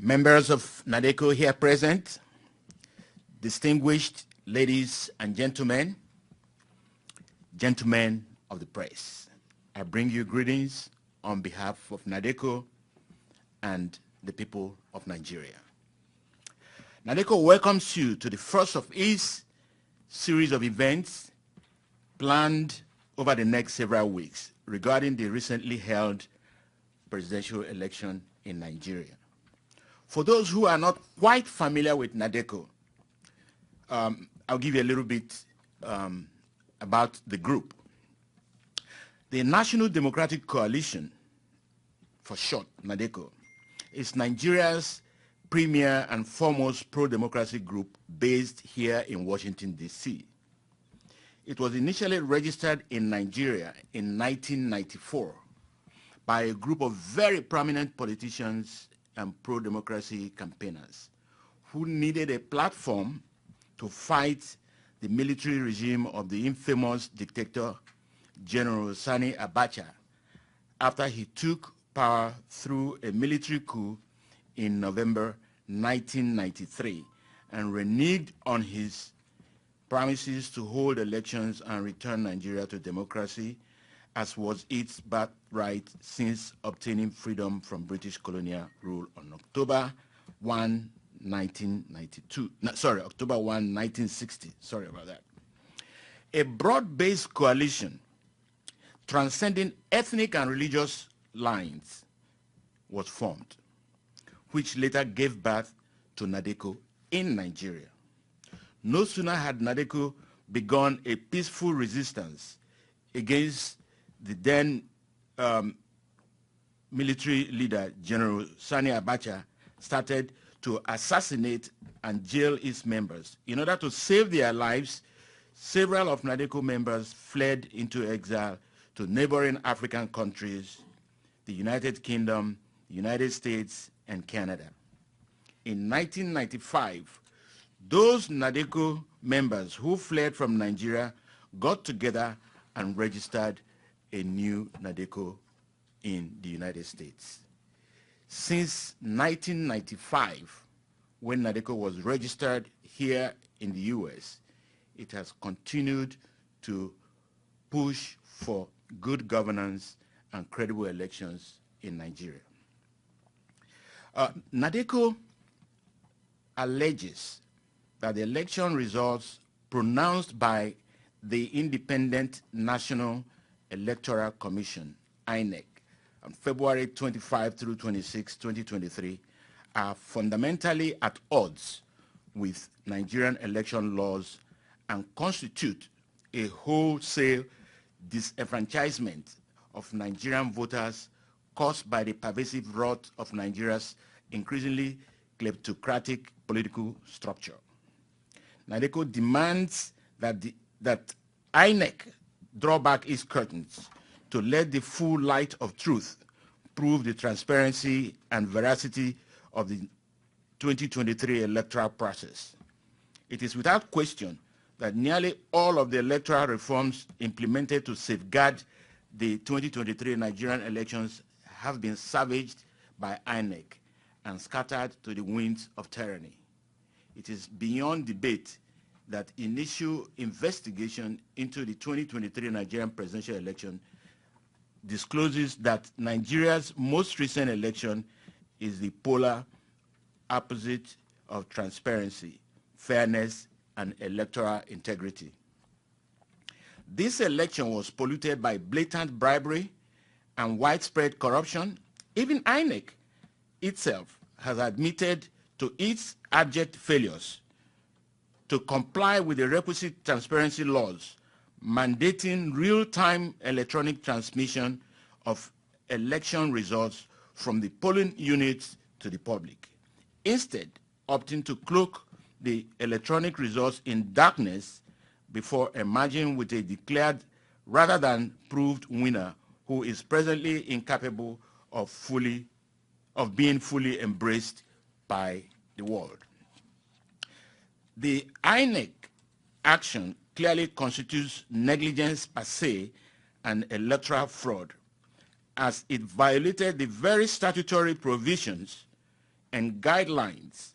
Members of Nadeco here present, distinguished ladies and gentlemen, gentlemen of the press, I bring you greetings on behalf of Nadeco and the people of Nigeria. Nadeco welcomes you to the first of its series of events planned over the next several weeks regarding the recently held presidential election in Nigeria. For those who are not quite familiar with Nadeco, I'll give you a little bit about the group. The National Democratic Coalition, for short, Nadeco, is Nigeria's premier and foremost pro-democracy group based here in Washington, D.C. It was initially registered in Nigeria in 1994 by a group of very prominent politicians and pro-democracy campaigners who needed a platform to fight the military regime of the infamous dictator General Sani Abacha after he took power through a military coup in November 1993 and reneged on his promises to hold elections and return Nigeria to democracy, as was its birthright since obtaining freedom from British colonial rule on October 1, 1960. Sorry about that. A broad-based coalition transcending ethnic and religious lines was formed, which later gave birth to Nadeco in Nigeria. No sooner had Nadeco begun a peaceful resistance against the then military leader, General Sani Abacha, started to assassinate and jail its members. In order to save their lives, several of Nadeco members fled into exile to neighboring African countries, the United Kingdom, the United States, and Canada. In 1995, those Nadeco members who fled from Nigeria got together and registered a new Nadeco in the United States. Since 1995, when Nadeco was registered here in the US, it has continued to push for good governance and credible elections in Nigeria. Nadeco alleges that the election results pronounced by the Independent National Electoral Commission, INEC, on February 25 through 26, 2023, are fundamentally at odds with Nigerian election laws and constitute a wholesale disenfranchisement of Nigerian voters caused by the pervasive rot of Nigeria's increasingly kleptocratic political structure. Nadeco demands that INEC draw back its curtains to let the full light of truth prove the transparency and veracity of the 2023 electoral process. It is without question that nearly all of the electoral reforms implemented to safeguard the 2023 Nigerian elections have been savaged by INEC and scattered to the winds of tyranny. It is beyond debate that initial investigation into the 2023 Nigerian presidential election discloses that Nigeria's most recent election is the polar opposite of transparency, fairness, and electoral integrity. This election was polluted by blatant bribery and widespread corruption. Even INEC itself has admitted to its abject failures to comply with the requisite transparency laws mandating real-time electronic transmission of election results from the polling units to the public, instead opting to cloak the electronic results in darkness before emerging with a declared rather than proved winner who is presently incapable of being fully embraced by the world. The INEC action clearly constitutes negligence per se and electoral fraud, as it violated the very statutory provisions and guidelines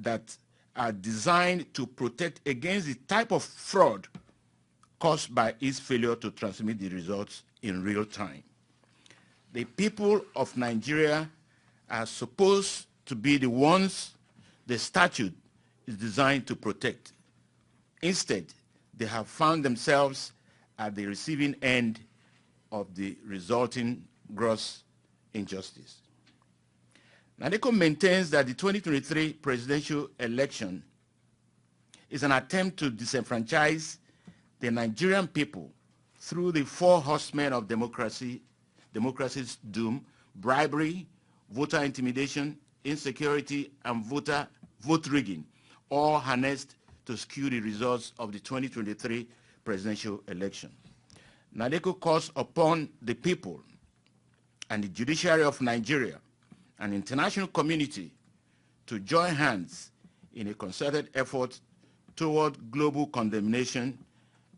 that are designed to protect against the type of fraud caused by its failure to transmit the results in real time. The people of Nigeria are supposed to be the ones the statute is designed to protect. Instead, they have found themselves at the receiving end of the resulting gross injustice. Nadeco maintains that the 2023 presidential election is an attempt to disenfranchise the Nigerian people through the four horsemen of democracy's doom: bribery, voter intimidation, insecurity, and vote rigging, all harnessed to skew the results of the 2023 presidential election. Nadeco calls upon the people and the judiciary of Nigeria and international community to join hands in a concerted effort toward global condemnation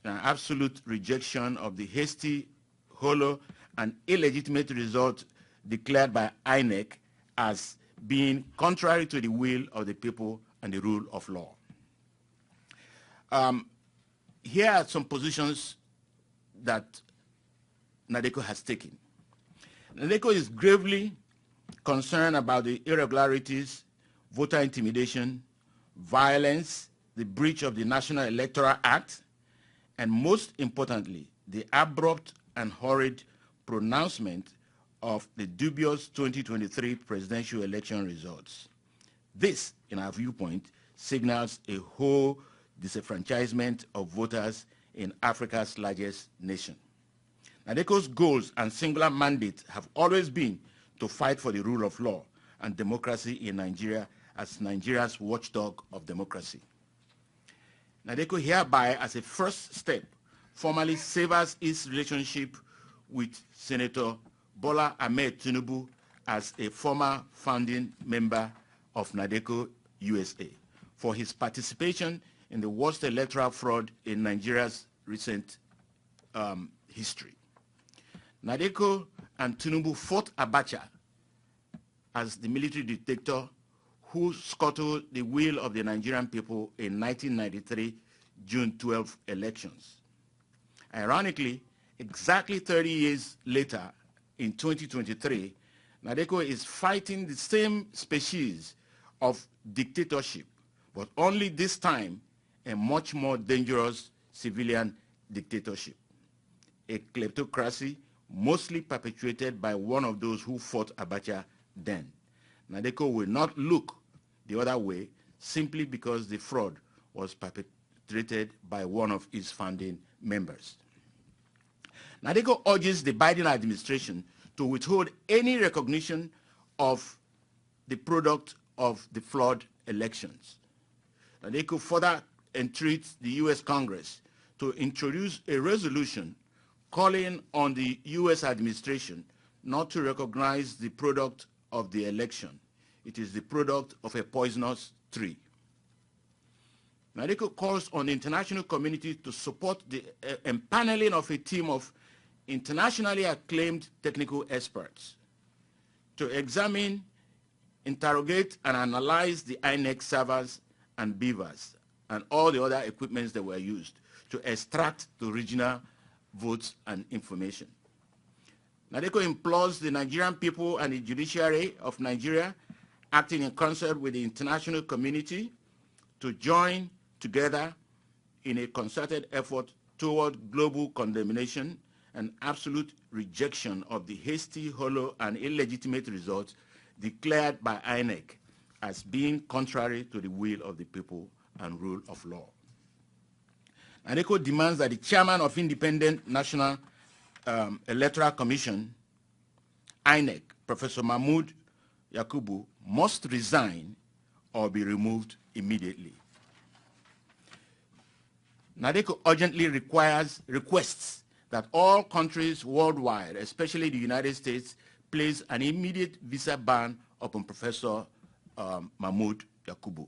and absolute rejection of the hasty, hollow, and illegitimate result declared by INEC as being contrary to the will of the people and the rule of law. Here are some positions that Nadeco has taken. Nadeco is gravely concerned about the irregularities, voter intimidation, violence, the breach of the National Electoral Act, and most importantly, the abrupt and hurried pronouncement of the dubious 2023 presidential election results. This, in our viewpoint, signals a whole disenfranchisement of voters in Africa's largest nation. Nadeco's goals and singular mandate have always been to fight for the rule of law and democracy in Nigeria as Nigeria's watchdog of democracy. Nadeco hereby, as a first step, formally severs its relationship with Senator Bola Ahmed Tinubu as a former founding member of Nadeco USA for his participation in the worst electoral fraud in Nigeria's recent history. Nadeco and Tinubu fought Abacha as the military dictator who scuttled the will of the Nigerian people in 1993 June 12 elections. Ironically, exactly 30 years later, in 2023, Nadeco is fighting the same species of dictatorship, but only this time a much more dangerous civilian dictatorship, a kleptocracy mostly perpetuated by one of those who fought Abacha then. Nadeco will not look the other way simply because the fraud was perpetrated by one of its founding members. Nadeco urges the Biden administration to withhold any recognition of the product of the flawed elections. Nadeco further entreats the U.S. Congress to introduce a resolution calling on the U.S. administration not to recognize the product of the election. It is the product of a poisonous tree. Nadeco calls on the international community to support the empaneling of a team of internationally acclaimed technical experts to examine, interrogate, and analyze the INEC servers and beavers and all the other equipments that were used to extract the original votes and information. Nadeco implores the Nigerian people and the judiciary of Nigeria, acting in concert with the international community, to join together in a concerted effort toward global condemnation and absolute rejection of the hasty, hollow, and illegitimate results declared by INEC as being contrary to the will of the people and rule of law. Nadeco demands that the chairman of Independent National Electoral Commission, INEC, Professor Mahmoud Yakubu, must resign or be removed immediately. Nadeco urgently requests that all countries worldwide, especially the United States, place an immediate visa ban upon Professor Mahmoud Yakubu.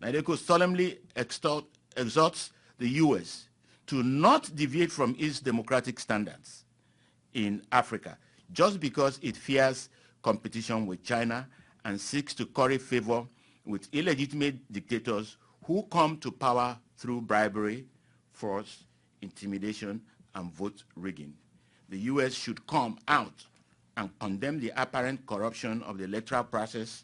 Nadeco solemnly exhorts the U.S. to not deviate from its democratic standards in Africa just because it fears competition with China and seeks to curry favor with illegitimate dictators who come to power through bribery, force, intimidation, and vote rigging. The U.S. should come out and condemn the apparent corruption of the electoral process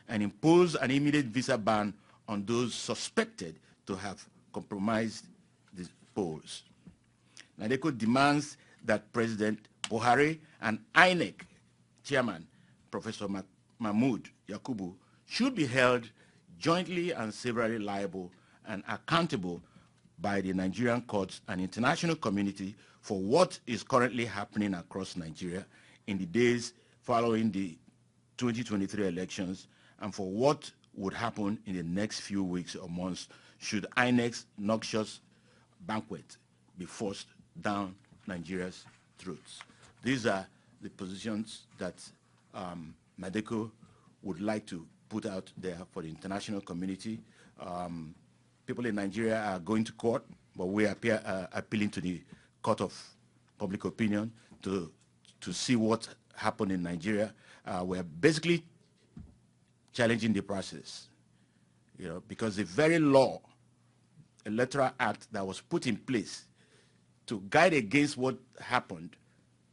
and impose an immediate visa ban on those suspected to have compromised the polls. Nadeco demands that President Buhari and INEC chairman, Professor Mahmoud Yakubu, should be held jointly and severally liable and accountable by the Nigerian courts and international community for what is currently happening across Nigeria in the days following the 2023 elections and for what would happen in the next few weeks or months should INEC's noxious banquet be forced down Nigeria's throats. These are the positions that Nadeco would like to put out there for the international community. People in Nigeria are going to court, but we are appealing to the court of public opinion to see what happened in Nigeria. We're basically challenging the process, because the very law, Electoral Act that was put in place to guide against what happened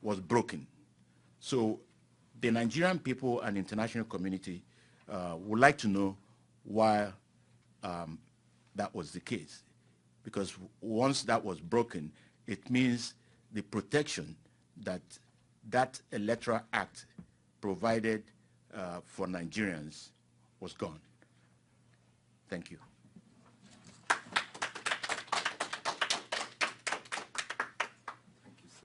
was broken. So the Nigerian people and international community would like to know why that was the case. Because once that was broken, it means the protection that that Electoral Act provided for Nigerians was gone. Thank you.